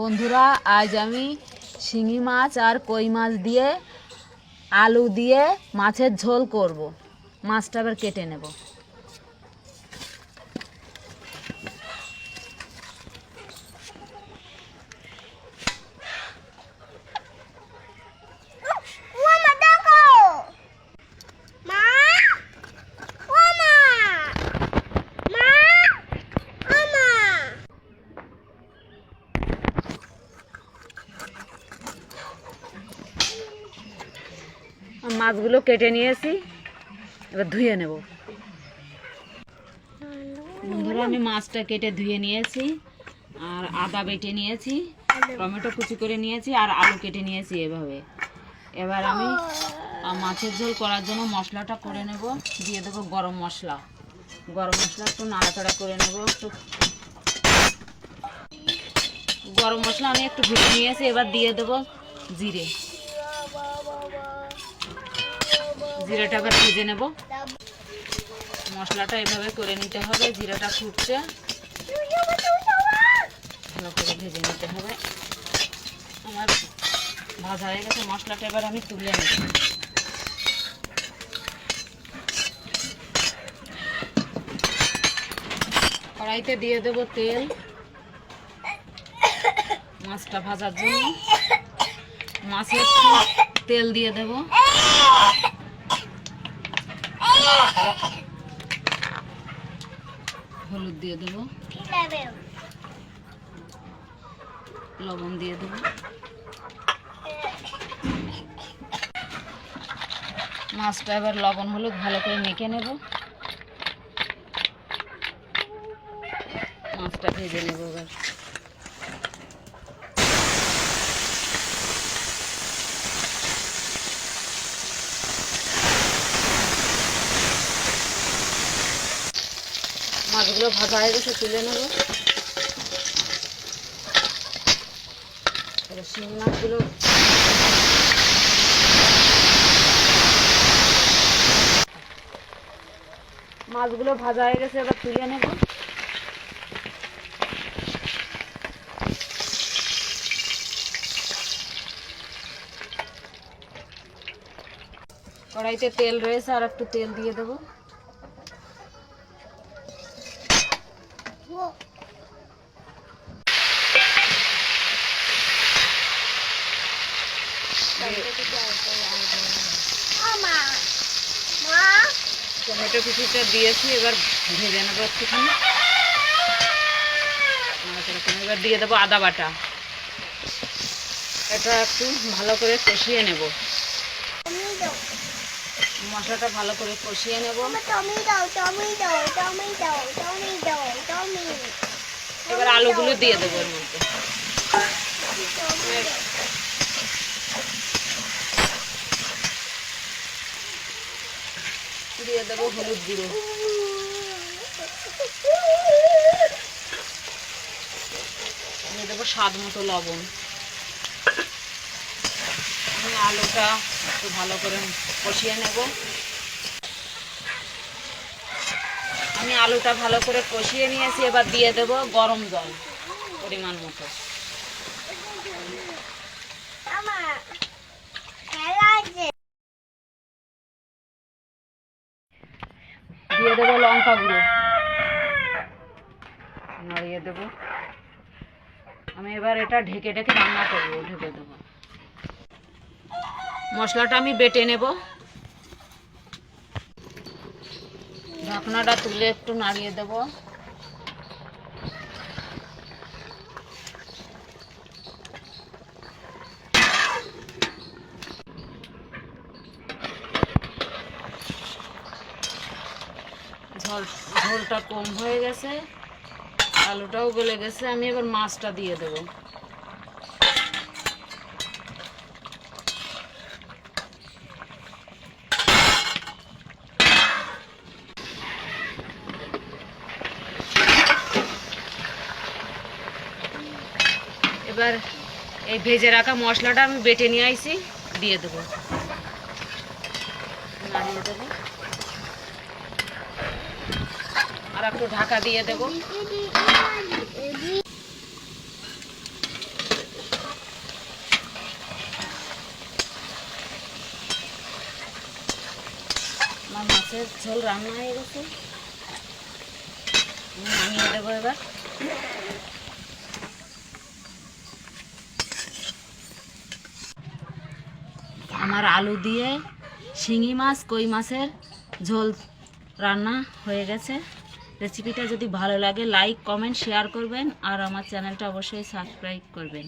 বন্ধুরা, আজ আমি শিঙি মাছ আর কই মাছ দিয়ে আলু দিয়ে মাছের ঝোল করব। মাছটা এবার কেটে নেব। মাছগুলো কেটে নিয়েছি, এবার ধুয়ে নেব। বন্ধুরা, আমি মাছটা কেটে ধুয়ে নিয়েছি, আর আদা বেটে নিয়েছি, টমেটো কুচি করে নিয়েছি, আর আলু কেটে নিয়েছি এভাবে। এবার আমি মাছের ঝোল করার জন্য মশলাটা করে নেব। দিয়ে দেবো গরম মশলা। গরম মশলা একটু নাড়াচাড়া করে নেব। একটু গরম মশলা আমি একটু ভেজে নিয়েছি, এবার দিয়ে দেবো জিরে। জিরাটা আবার ভেজে নেব। মশলাটা এভাবে করে নিতে হবে। জিরাটা ফুটছে, ভালো করে ভেজে নিতে হবে। আমার ভাজা হয়ে গেছে মশলাটা, এবার আমি তুলে নেব। কড়াইতে দিয়ে দেব তেল মাছটা ভাজার জন্য। মাছে তেল দিয়ে দেব। হলুদ দিয়ে দেব, লবণ দিয়ে দেব। মাছটা এবার লবণ হলুদ ভালো করে মেখে নেব। মাছটা ভেজে নেব এবার। মাছগুলো ভাজা হয়ে গেছে, তুলে নেব। শিঙি মাছগুলো ভাজা হয়ে গেছে, এবার তুলে নেব। কড়াইতে তেল রয়েছে, আর একটু তেল দিয়ে দেবো। টমেটো কুচিটা দিয়েছি, এবার ভেজে নেবো একটুখানি। এবার দিয়ে দেবো আদা বাটা। এটা একটু ভালো করে কষিয়ে নেব। মশলাটা ভালো করে কষিয়ে নেব। এবার আলুগুলো দিয়ে দেবো এর মধ্যে। দিয়ে দেবো হলুদ গুঁড়ো। দিয়ে দেবো স্বাদ মতো লবণ। আমি আলুটা একটু ভালো করে কষিয়ে নেব। আমি আলুটা ভালো করে কষিয়ে নিয়েছি, এবার দিয়ে দেব গরম জল পরিমাণ মতো। দিয়ে দেবো লঙ্কা গুঁড়ো, নাড়িয়ে দেব। আমি এবার এটা ঢেকে ঢেকে রান্না করবো। ঢেকে দেবো। মশলাটা আমি বেটে নেব। ঢাকনাটা তুলে একটু নাড়িয়ে দেব। ঝোলটা কম হয়ে গেছে, আলুটাও গলে গেছে। আমি এবার মাছটা দিয়ে দেব। এবার এই ভেজে রাখা মশলাটা আমি বেটে নিয়ে আইছি, দিয়ে দেবো। নাড়িয়ে দেবো, আর একটু ঢাকা দিয়ে দেবো। মাছের ঝোল রান্না হয়ে গেছে, নামিয়ে দেবো এবার। আমার আলু দিয়ে শিঙি মাছ কই মাছের ঝোল রান্না হয়ে গেছে। রেসিপিটা যদি ভালো লাগে লাইক কমেন্ট শেয়ার করবেন আর আমার চ্যানেলটা অবশ্যই সাবস্ক্রাইব করবেন।